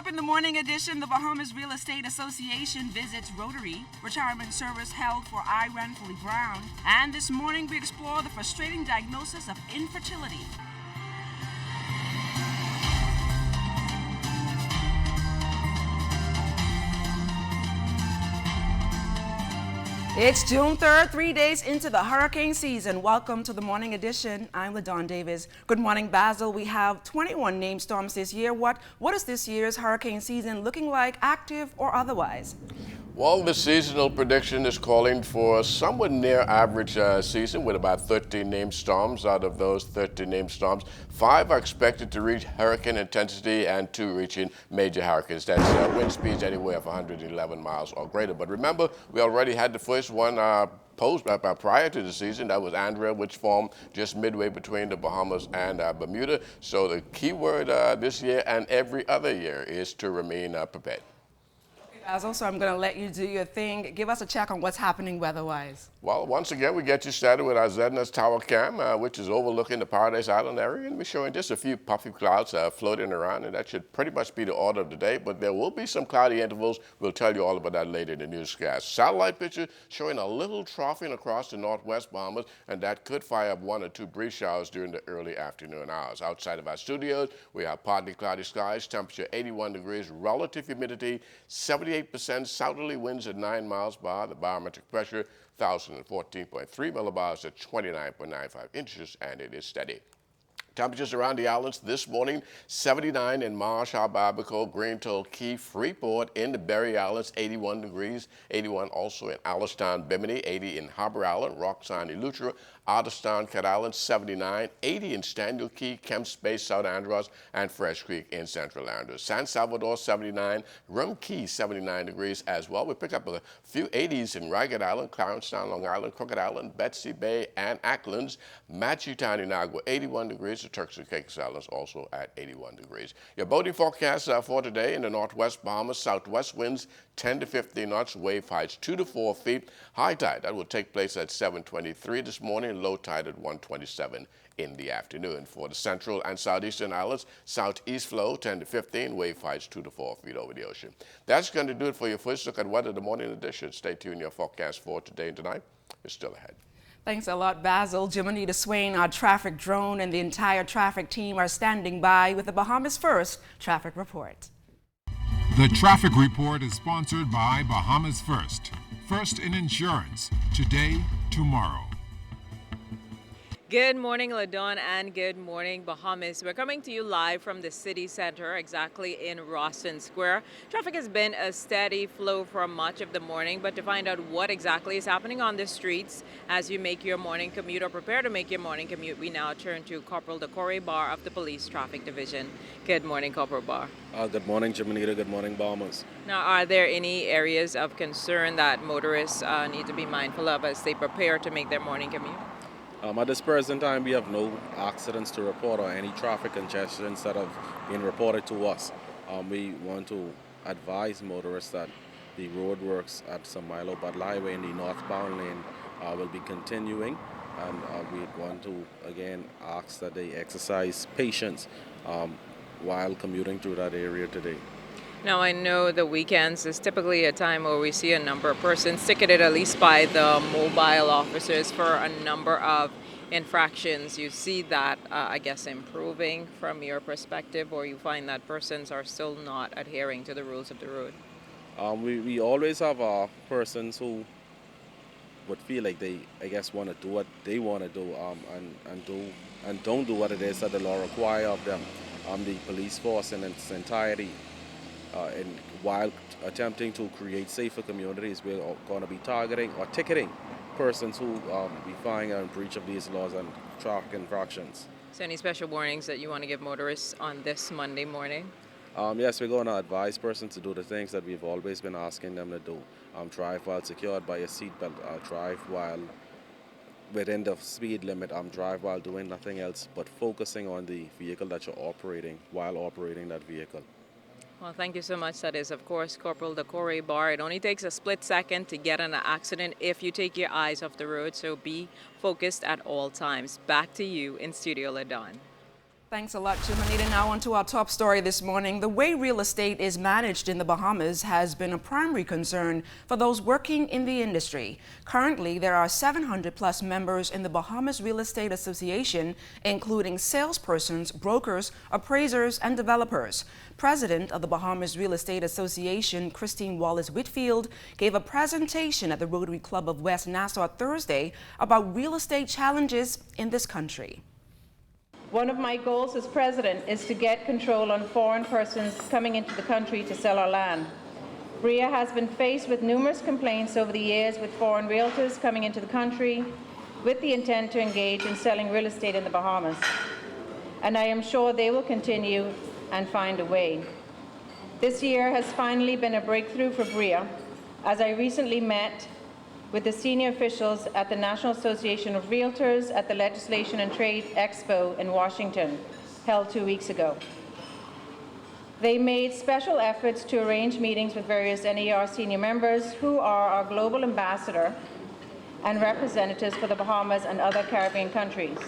up in the morning edition, the Bahamas Real Estate Association visits Rotary, retirement service held for I. Renfrey Brown. And this morning we explore the frustrating diagnosis of infertility. It's June 3rd, 3 days into the hurricane season. Welcome to the morning edition. I'm LaDawn Davis. Good morning, Basil. We have 21 named storms this year. What is this year's hurricane season looking like, active or otherwise? Well, the seasonal prediction is calling for a somewhat near average season with about 13 named storms. Out of those 13 named storms, 5 are expected to reach hurricane intensity and 2 reaching major hurricanes. That's wind speeds anywhere of 111 miles or greater. But remember, we already had the first one prior to the season. That was Andrea, which formed just midway between the Bahamas and Bermuda. So the key word this year and every other year is to remain prepared. Basil, so I'm going to let you do your thing. Give us a check on what's happening weather-wise. Well, once again, we get you started with our ZNS Tower Cam, which is overlooking the Paradise Island area, and we're showing just a few puffy clouds floating around, and that should pretty much be the order of the day, but there will be some cloudy intervals. We'll tell you all about that later in the newscast. Satellite picture showing a little troughing across the northwest Bahamas, and that could fire up 1 or 2 breeze showers during the early afternoon hours. Outside of our studios, we have partly cloudy skies, temperature 81 degrees, relative humidity 78%, southerly winds at 9 miles per hour, the barometric pressure 1,014.3 millibars at 29.95 inches, and it is steady. Temperatures around the islands this morning: 79 in Marsh, Barbacoa, Greentoll, Key, Freeport. In the Berry Islands, 81 degrees. 81 also in Alistown, Bimini. 80 in Harbour Island, Roxanne, Eleuthera, Otterstown, Cat Island. 79. 80 in Staniel Key, Kemps Bay, South Andros, and Fresh Creek in Central Andros. San Salvador, 79. Rum Key, 79 degrees as well. We pick up a few 80s in Ragged Island, Clarencetown, Long Island, Crooked Island, Betsy Bay, and Acklands. Matchetown, Inagua, 81 degrees. The Turks and Caicos Islands also at 81 degrees. Your boating forecast for today in the northwest Bahamas: southwest winds 10 to 15 knots, wave heights 2 to 4 feet. High tide, that will take place at 7:23 this morning, low tide at 1:27 in the afternoon. For the central and southeastern islands, southeast flow 10 to 15, wave heights 2 to 4 feet over the ocean. That's going to do it for your first look at weather, the morning edition. Stay tuned. Your forecast for today and tonight is still ahead. Thanks a lot, Basil. Jimonita Swain, our traffic drone, and the entire traffic team are standing by with the Bahamas First traffic report. The traffic report is sponsored by Bahamas First. First in insurance, today, tomorrow. Good morning, LaDawn, and good morning, Bahamas. We're coming to you live from the city center, exactly in Rawson Square. Traffic has been a steady flow for much of the morning, but to find out what exactly is happening on the streets as you make your morning commute or prepare to make your morning commute, we now turn to Corporal Decore Barr of the Police Traffic Division. Good morning, Corporal Barr. Good morning, Jimonita. Good morning, Bahamas. Now, are there any areas of concern that motorists need to be mindful of as they prepare to make their morning commute? At this present time, we have no accidents to report or any traffic congestions that have been reported to us. We want to advise motorists that the roadworks at Samilo Bad Highway in the northbound lane will be continuing, and we want to again ask that they exercise patience while commuting through that area today. Now, I know the weekends is typically a time where we see a number of persons ticketed, at least by the mobile officers, for a number of infractions. You see that, I guess, improving from your perspective, or you find that persons are still not adhering to the rules of the road? We always have persons who would feel like they, I guess, want to do what they want to do and don't do what it is that the law requires of them. The police force in its entirety, and while attempting to create safer communities, we're going to be targeting or ticketing persons who we find are in breach of these laws and traffic infractions. So any special warnings that you want to give motorists on this Monday morning? Yes, we're going to advise persons to do the things that we've always been asking them to do. Drive while secured by a seatbelt, drive while within the speed limit, drive while doing nothing else but focusing on the vehicle that you're operating while operating that vehicle. Well, thank you so much. That is, of course, Corporal Decore Barr. It only takes a split second to get in an accident if you take your eyes off the road, so be focused at all times. Back to you in Studio LaDawn. Thanks a lot, Chimanita. Now on to our top story this morning. The way real estate is managed in the Bahamas has been a primary concern for those working in the industry. Currently, there are 700 plus members in the Bahamas Real Estate Association, including salespersons, brokers, appraisers, and developers. President of the Bahamas Real Estate Association, Christine Wallace-Whitfield, gave a presentation at the Rotary Club of West Nassau Thursday about real estate challenges in this country. One of my goals as president is to get control on foreign persons coming into the country to sell our land. BREA has been faced with numerous complaints over the years with foreign realtors coming into the country with the intent to engage in selling real estate in the Bahamas. And I am sure they will continue and find a way. This year has finally been a breakthrough for BREA, as I recently met with the senior officials at the National Association of Realtors at the Legislation and Trade Expo in Washington, held 2 weeks ago. They made special efforts to arrange meetings with various NAR senior members who are our global ambassador and representatives for the Bahamas and other Caribbean countries.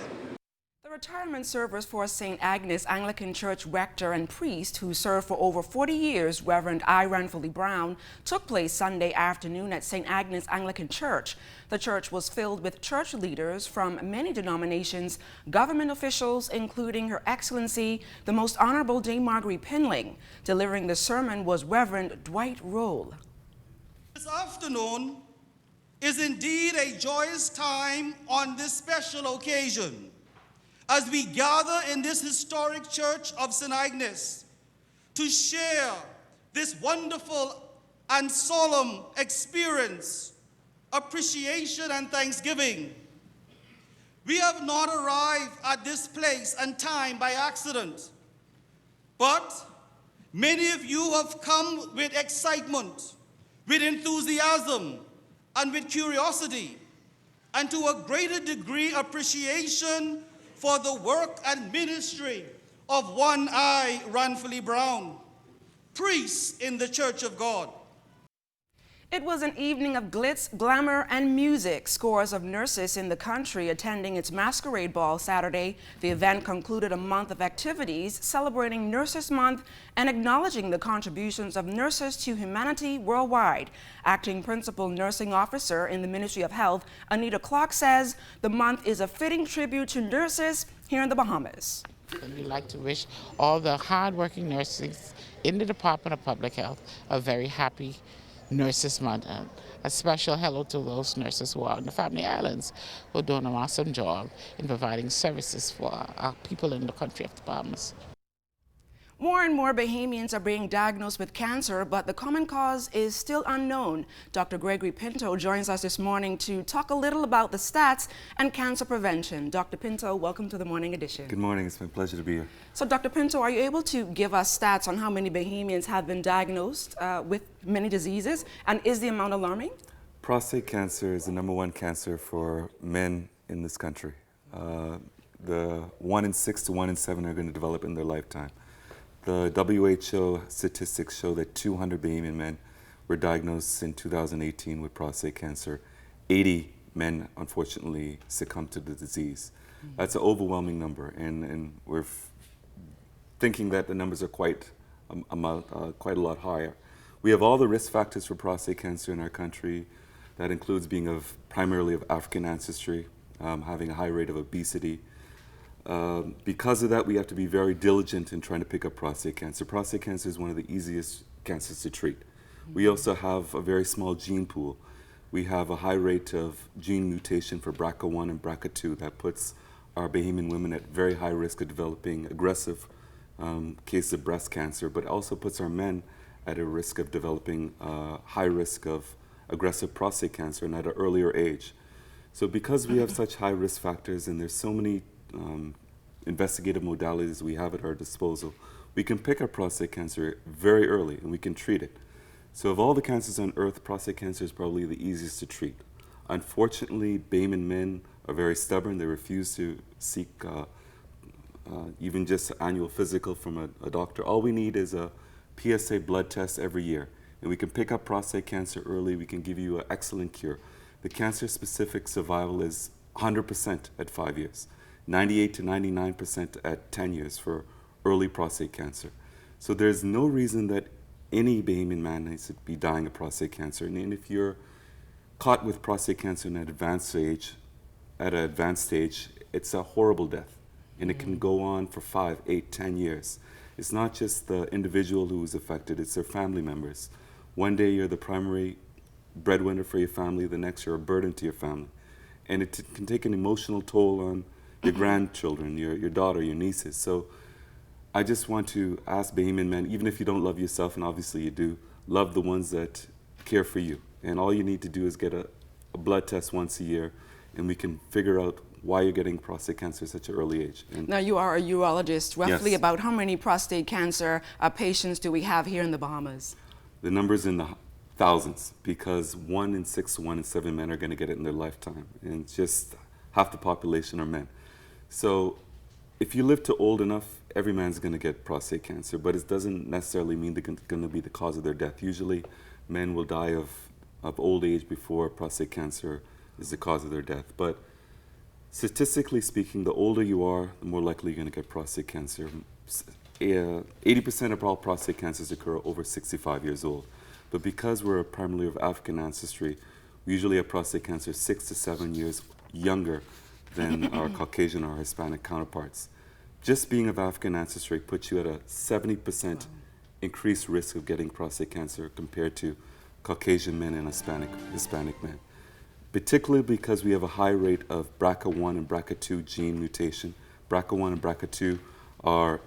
The retirement service for St. Agnes Anglican Church rector and priest who served for over 40 years, Reverend I. Ranfully Brown, took place Sunday afternoon at St. Agnes Anglican Church. The church was filled with church leaders from many denominations, government officials, including Her Excellency, the Most Honorable Dame Marguerite Pinling. Delivering the sermon was Reverend Dwight Roll. This afternoon is indeed a joyous time on this special occasion, as we gather in this historic church of St. Agnes to share this wonderful and solemn experience, appreciation and thanksgiving. We have not arrived at this place and time by accident, but many of you have come with excitement, with enthusiasm, and with curiosity, and to a greater degree appreciation for the work and ministry of one I. Ranfully Brown, priest in the Church of God. It was an evening of glitz, glamour, and music. Scores of nurses in the country attending its masquerade ball Saturday. The event concluded a month of activities celebrating Nurses Month and acknowledging the contributions of nurses to humanity worldwide. Acting Principal Nursing Officer in the Ministry of Health, Anita Clark, says the month is a fitting tribute to nurses here in the Bahamas. And we'd like to wish all the hard-working nurses in the Department of Public Health a very happy Nurses Month. And a special hello to those nurses who are on the Family Islands who are doing an awesome job in providing services for our people in the country of the Bahamas. More and more Bahamians are being diagnosed with cancer, but the common cause is still unknown. Dr. Gregory Pinto joins us this morning to talk a little about the stats and cancer prevention. Dr. Pinto, welcome to the Morning Edition. Good morning. It's my pleasure to be here. So, Dr. Pinto, are you able to give us stats on how many Bahamians have been diagnosed with many diseases, and is the amount alarming? Prostate cancer is the #1 cancer for men in this country. The 1 in 6 to 1 in 7 are going to develop in their lifetime. The WHO statistics show that 200 Bahamian men were diagnosed in 2018 with prostate cancer. 80 men, unfortunately, succumbed to the disease. That's an overwhelming number, and we're thinking that the numbers are quite a lot higher. We have all the risk factors for prostate cancer in our country. That includes being primarily of African ancestry, having a high rate of obesity. Because of that, we have to be very diligent in trying to pick up prostate cancer. Prostate cancer is one of the easiest cancers to treat. We also have a very small gene pool. We have a high rate of gene mutation for BRCA1 and BRCA2 that puts our Bahamian women at very high risk of developing aggressive cases of breast cancer, but also puts our men at a risk of developing high risk of aggressive prostate cancer and at an earlier age. So because we have such high risk factors and there's so many investigative modalities we have at our disposal, we can pick up prostate cancer very early and we can treat it. So of all the cancers on earth, prostate cancer is probably the easiest to treat. Unfortunately, Bahamian men are very stubborn. They refuse to seek even just an annual physical from a doctor. All we need is a PSA blood test every year. And we can pick up prostate cancer early. We can give you an excellent cure. The cancer-specific survival is 100% at 5 years. 98 to 99% at 10 years for early prostate cancer. So there's no reason that any Bahamian man needs to be dying of prostate cancer. And if you're caught with prostate cancer in an advanced stage, it's a horrible death. And it can go on for 5, 8, 10 years. It's not just the individual who is affected, it's their family members. One day you're the primary breadwinner for your family, the next you're a burden to your family. And it can take an emotional toll on your grandchildren, your daughter, your nieces. So I just want to ask Bahamian men, even if you don't love yourself, and obviously you do, love the ones that care for you. And all you need to do is get a blood test once a year, and we can figure out why you're getting prostate cancer at such an early age. And now, you are a urologist. Roughly Yes. about how many prostate cancer patients do we have here in the Bahamas? The number's in the thousands, because 1 in 6 to 1 in 7 men are going to get it in their lifetime, and just half the population are men. So if you live to old enough, every man's going to get prostate cancer, but it doesn't necessarily mean they're going to be the cause of their death. Usually men will die of old age before prostate cancer is the cause of their death. But statistically speaking, the older you are, the more likely you're going to get prostate cancer. 80% of all prostate cancers occur over 65 years old. But because we're primarily of African ancestry, we usually have prostate cancer 6 to 7 years younger than our Caucasian or Hispanic counterparts. Just being of African ancestry puts you at a 70% increased risk of getting prostate cancer compared to Caucasian men and Hispanic men. Particularly because we have a high rate of BRCA1 and BRCA2 gene mutation. BRCA1 and BRCA2 are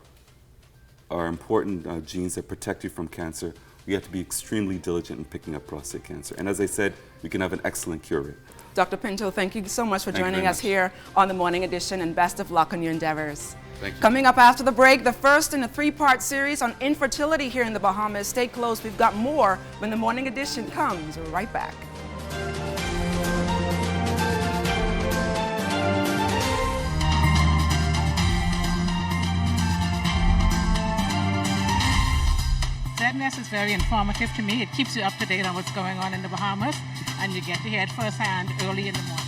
important genes that protect you from cancer. We have to be extremely diligent in picking up prostate cancer. And as I said, we can have an excellent cure rate. Dr. Pinto, thank you so much for Thank you joining very us much. here on the Morning Edition, and best of luck on your endeavors. Thank you. Coming up after the break, the first in a 3-part series on infertility here in the Bahamas. Stay close, we've got more when the Morning Edition comes right back. ZNS is very informative to me. It keeps you up to date on what's going on in the Bahamas, and you get to hear it firsthand early in the morning.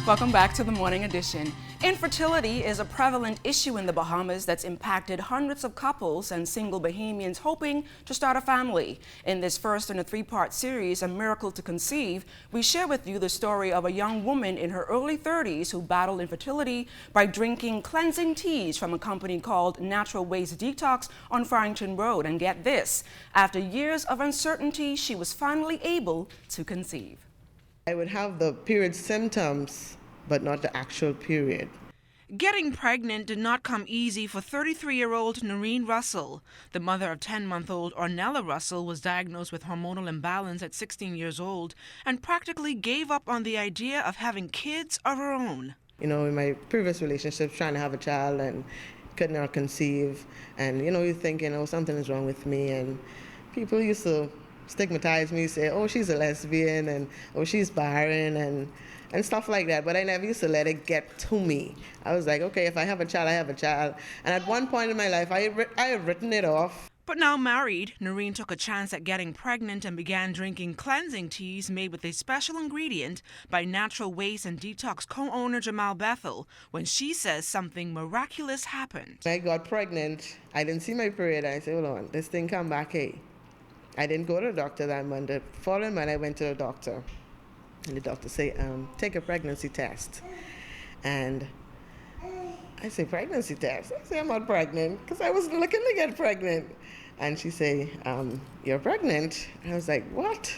Welcome back to the Morning Edition. Infertility is a prevalent issue in the Bahamas that's impacted hundreds of couples and single Bahamians hoping to start a family. In this first in a 3-part series, A Miracle to Conceive, we share with you the story of a young woman in her early 30s who battled infertility by drinking cleansing teas from a company called Natural Waste Detox on Farrington Road. And get this, after years of uncertainty, she was finally able to conceive. I would have the period symptoms, but not the actual period. Getting pregnant did not come easy for 33-year-old Noreen Russell. The mother of 10-month-old Ornella Russell was diagnosed with hormonal imbalance at 16 years old and practically gave up on the idea of having kids of her own. You know, in my previous relationship, trying to have a child and could not conceive. And, you know, you think, you know, something is wrong with me. And people used to stigmatize me, say, oh, she's a lesbian, and oh, she's barren, and stuff like that. But I never used to let it get to me. I was like, okay, if I have a child, I have a child. And at one point in my life, I had written it off. But now married, Noreen took a chance at getting pregnant and began drinking cleansing teas made with a special ingredient by Natural Waste and Detox co-owner Jamal Bethel, when she says something miraculous happened. I got pregnant. I didn't see my period. I said, hold on, this thing come back, hey. I didn't go to the doctor that month. The following month, I went to the doctor. And the doctor said, take a pregnancy test. And I say, pregnancy test? I say, I'm not pregnant, because I was looking to get pregnant. And she say, you're pregnant? And I was like, what?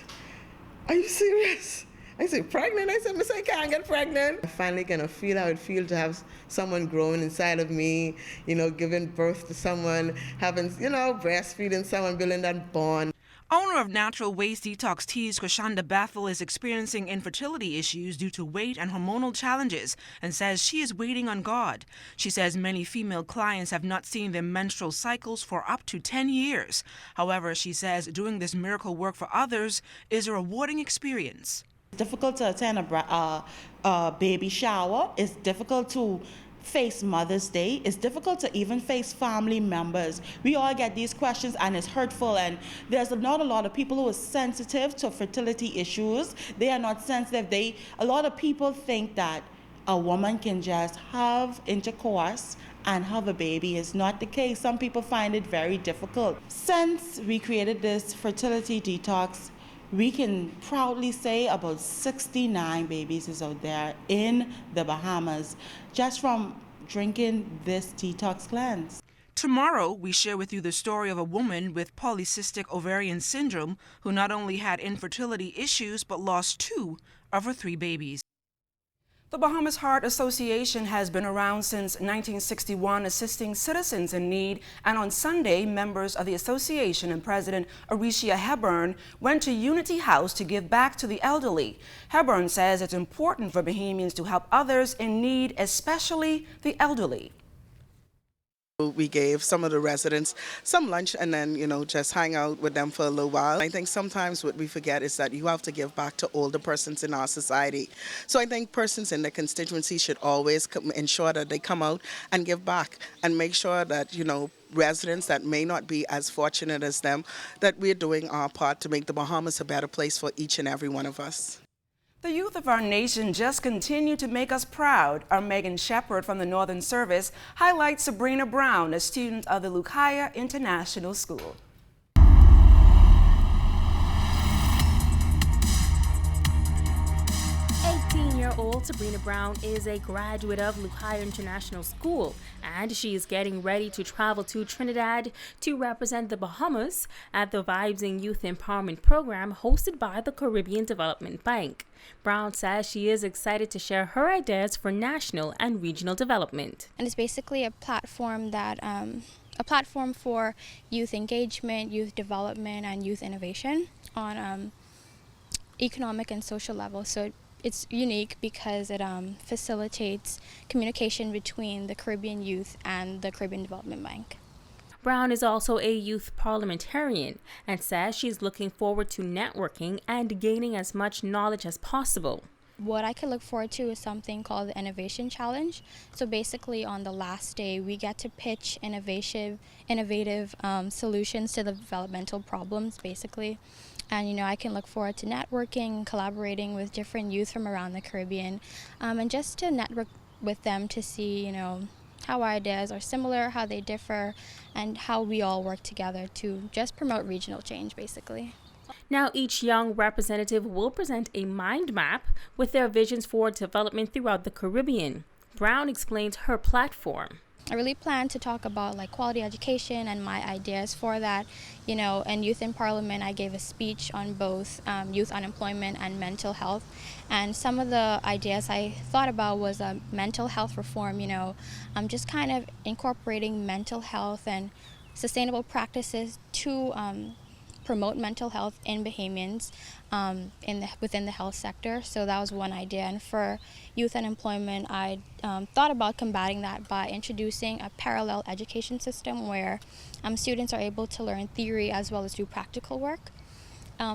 Are you serious? I said, pregnant? I said, Miss, I can't get pregnant. I finally gonna feel how it feels to have someone growing inside of me, you know, giving birth to someone, having, you know, breastfeeding someone, building that bond. Owner of Natural Waste Detox Teas, Krishanda Bethel, is experiencing infertility issues due to weight and hormonal challenges and says she is waiting on God. She says many female clients have not seen their menstrual cycles for up to 10 years. However, she says doing this miracle work for others is a rewarding experience. It's difficult to attend a baby shower. It's difficult to face Mother's Day. It's difficult to even face family members. We all get these questions and it's hurtful, and there's not a lot of people who are sensitive to fertility issues. They are not sensitive. A lot of people think that a woman can just have intercourse and have a baby. Is not the case. Some people find it very difficult. Since we created this fertility detox, we can proudly say about 69 babies is out there in the Bahamas just from drinking this detox cleanse. Tomorrow, we share with you the story of a woman with polycystic ovarian syndrome who not only had infertility issues but lost 2 of her 3 babies. The Bahamas Heart Association has been around since 1961, assisting citizens in need, and on Sunday, members of the association and President Aricia Hepburn went to Unity House to give back to the elderly. Hepburn says it's important for Bahamians to help others in need, especially the elderly. We gave some of the residents some lunch and then, just hang out with them for a little while. I think sometimes what we forget is that you have to give back to older persons in our society. So I think persons in the constituency should always ensure that they come out and give back and make sure that, residents that may not be as fortunate as them, that we're doing our part to make the Bahamas a better place for each and every one of us. The youth of our nation just continue to make us proud. Our Megan Shepard from the Northern Service highlights Sabrina Brown, a student of the Lucaya International School. 18-year-old Sabrina Brown is a graduate of Lucaya International School, and she is getting ready to travel to Trinidad to represent the Bahamas at the Vibes in Youth Empowerment Program hosted by the Caribbean Development Bank. Brown says she is excited to share her ideas for national and regional development. And it's basically a platform that a platform for youth engagement, youth development, and youth innovation on economic and social level. So it's unique because it facilitates communication between the Caribbean youth and the Caribbean Development Bank. Brown is also a youth parliamentarian and says she's looking forward to networking and gaining as much knowledge as possible. What I could look forward to is something called the Innovation Challenge. So basically on the last day, we get to pitch innovative solutions to the developmental problems, basically. And, I can look forward to networking, collaborating with different youth from around the Caribbean, and just to network with them to see, how our ideas are similar, how they differ, and how we all work together to just promote regional change, basically. Now, each young representative will present a mind map with their visions for development throughout the Caribbean. Brown explains her platform. I really plan to talk about quality education and my ideas for that. In Youth in Parliament, I gave a speech on both youth unemployment and mental health. And some of the ideas I thought about was mental health reform, just kind of incorporating mental health and sustainable practices to promote mental health in Bahamians within the health sector. So that was one idea. And for youth unemployment, I thought about combating that by introducing a parallel education system where students are able to learn theory as well as do practical work,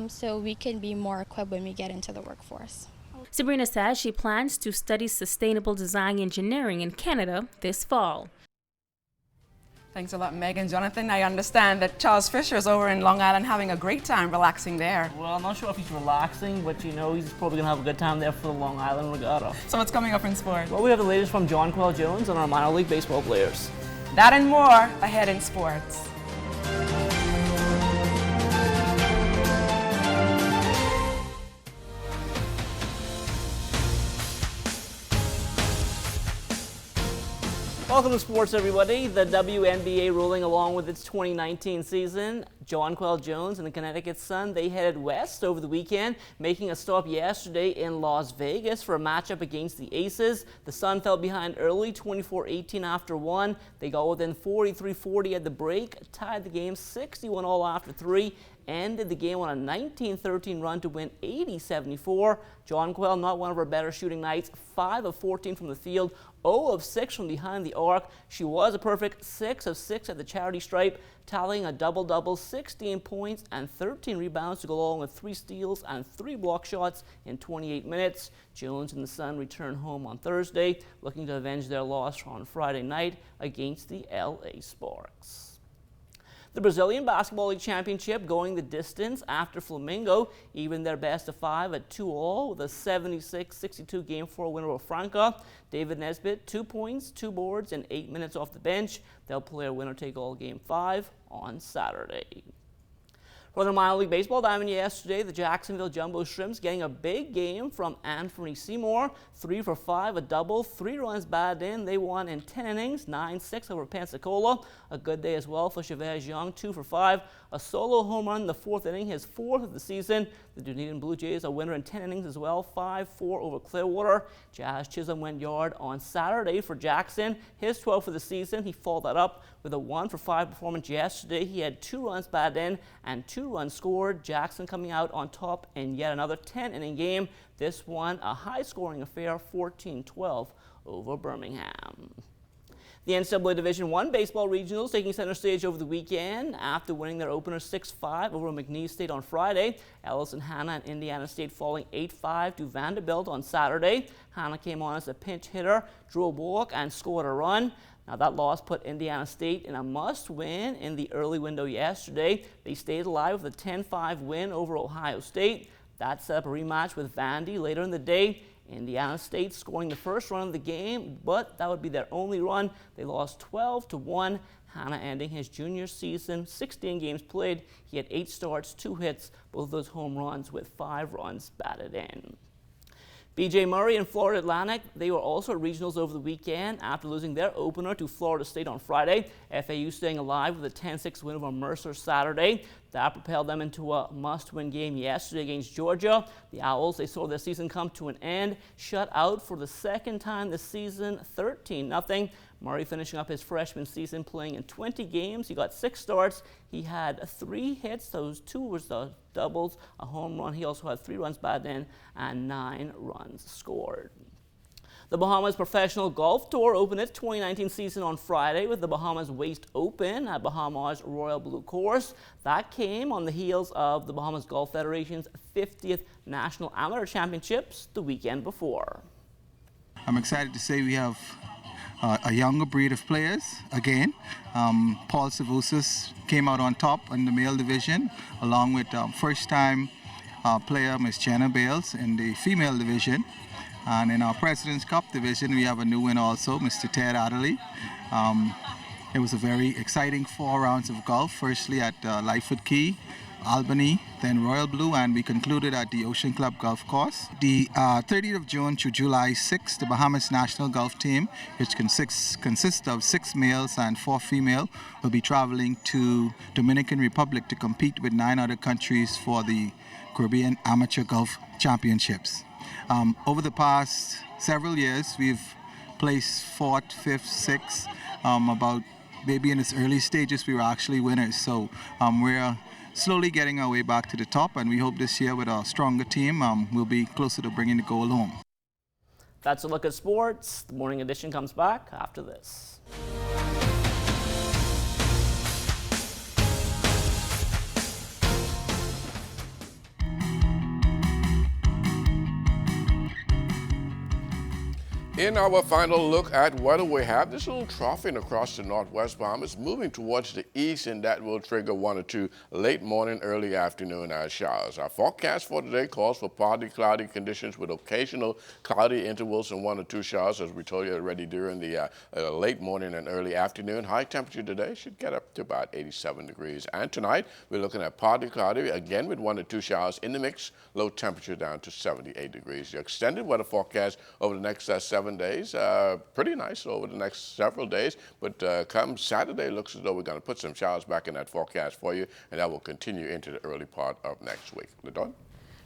so we can be more equipped when we get into the workforce. Sabrina says she plans to study sustainable design engineering in Canada this fall. Thanks a lot, Megan. Jonathan, I understand that Charles Fisher is over in Long Island having a great time relaxing there. Well, I'm not sure if he's relaxing, but he's probably going to have a good time there for the Long Island Regatta. So what's coming up in sport? Well, we have the latest from John Quell Jones on our minor league baseball players. That and more ahead in sports. Welcome to sports, everybody. The WNBA rolling along with its 2019 season. John Quell Jones and the Connecticut Sun, they headed west over the weekend, making a stop yesterday in Las Vegas for a matchup against the Aces. The Sun fell behind early, 24-18 after 1. They got within 43-40 at the break, tied the game 61 all after 3, ended the game on a 19-13 run to win 80-74. Jonquil, not one of her better shooting nights, 5 of 14 from the field, 0 of 6 from behind the arc. She was a perfect 6 of 6 at the charity stripe, tallying a double-double, 16 points and 13 rebounds to go along with 3 steals and 3 block shots in 28 minutes. Jones and the Sun return home on Thursday, looking to avenge their loss on Friday night against the LA Sparks. The Brazilian Basketball League Championship going the distance after Flamengo even their best of 5 at 2-all with a 76-62 Game 4 win over Franca. David Nesbitt, 2 points, 2 boards, and 8 minutes off the bench. They'll play a winner-take-all Game 5 on Saturday. For the minor league baseball diamond yesterday, the Jacksonville Jumbo Shrimps getting a big game from Anthony Seymour. 3 for 5, a double, 3 runs batted in. They won in 10 innings, 9-6 over Pensacola. A good day as well for Chavez Young, 2 for 5. A solo home run in the 4th inning, his 4th of the season. The Dunedin Blue Jays a winner in 10 innings as well, 5-4 over Clearwater. Jazz Chisholm went yard on Saturday for Jackson, his 12th for the season. He followed that up with a 1 for 5 performance yesterday. He had 2 runs batted in and 2 runs scored. Jackson coming out on top in yet another 10-inning game. This one a high-scoring affair, 14-12 over Birmingham. The NCAA Division I baseball regionals taking center stage over the weekend after winning their opener 6-5 over McNeese State on Friday. Ellis and Hannah and Indiana State falling 8-5 to Vanderbilt on Saturday. Hannah came on as a pinch hitter, drew a walk, and scored a run. Now that loss put Indiana State in a must-win in the early window yesterday. They stayed alive with a 10-5 win over Ohio State. That set up a rematch with Vandy later in the day. Indiana State scoring the first run of the game, but that would be their only run. They lost 12-1. Hannah ending his junior season, 16 games played. He had 8 starts, 2 hits, both of those home runs with 5 runs batted in. B.J. Murray and Florida Atlantic, they were also at regionals over the weekend after losing their opener to Florida State on Friday. FAU staying alive with a 10-6 win over Mercer Saturday. That propelled them into a must-win game yesterday against Georgia. The Owls, they saw their season come to an end, shut out for the second time this season, 13-0. Murray finishing up his freshman season playing in 20 games. He got 6 starts. He had 3 hits. Those 2 was the doubles, a home run. He also had 3 runs batted in and 9 runs scored. The Bahamas Professional Golf Tour opened its 2019 season on Friday with the Bahamas Waste Open at Bahamas Royal Blue Course. That came on the heels of the Bahamas Golf Federation's 50th National Amateur Championships the weekend before. I'm excited to say we have a younger breed of players again. Paul Savousis came out on top in the male division, along with first-time player Miss Jenna Bales in the female division. And in our President's Cup division, we have a new winner also, Mr. Ted Adderley. It was a very exciting 4 rounds of golf, firstly at Lightfoot Key, Albany, then Royal Blue, and we concluded at the Ocean Club Golf Course. The 30th of June to July 6th, the Bahamas National Golf Team, which consists of 6 males and 4 female, will be traveling to Dominican Republic to compete with 9 other countries for the Caribbean Amateur Golf Championships. Over the past several years, we've placed 4th, 5th, 6th. About maybe in its early stages, we were actually winners. So we're slowly getting our way back to the top, and we hope this year with a stronger team, we'll be closer to bringing the gold home. That's a look at sports. The morning edition comes back after this. In our final look at weather, we have this little troughing across the northwest Bahamas moving towards the east, and that will trigger 1 or 2 late morning, early afternoon showers. Our forecast for today calls for partly cloudy conditions with occasional cloudy intervals and 1 or 2 showers, as we told you already during the late morning and early afternoon. High temperature today should get up to about 87 degrees. And tonight, we're looking at partly cloudy, again with 1 or 2 showers in the mix, low temperature down to 78 degrees. The extended weather forecast over the next 7 days. Pretty nice over the next several days, but come Saturday, looks as though we're going to put some showers back in that forecast for you, and that will continue into the early part of next week. LaDawn?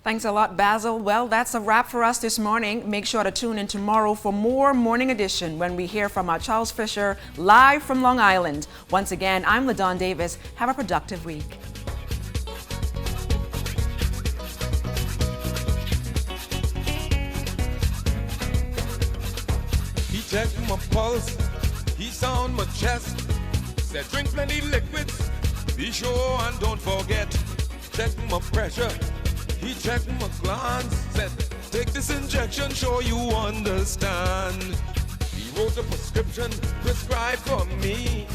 Thanks a lot, Basil. Well, that's a wrap for us this morning. Make sure to tune in tomorrow for more Morning Edition when we hear from our Charles Fisher live from Long Island. Once again, I'm LaDawn Davis. Have a productive week. checked my pulse, he sound my chest. Said drink plenty liquids, be sure and don't forget. Check my pressure, he checked my glands. Said take this injection, sure you understand. He wrote a prescription, prescribed for me.